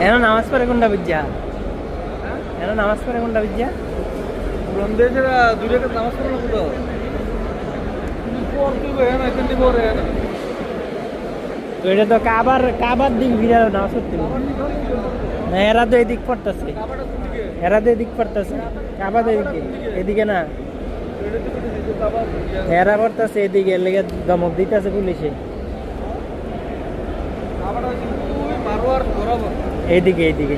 এনো নামাজ পড়ে কোনটা বুঝা? এনো নামাজ পড়ে কোনটা বুঝা? রমদেজরা দূরে কে নামাজ পড়লো তো পড়তে হবে না কিন্তু পড়ে না তো এটা তো কাবার দিক ভিড়া নামাজ পড়তে হবে না। এরা তো এদিক পড়তেছে, এরা তো এদিক পড়তেছে, কাবা তো এদিকে না, এরা পড়তেছে এদিকে, লেগে দমক দিতেছে পুলিশে এইদিকে এইদিকে।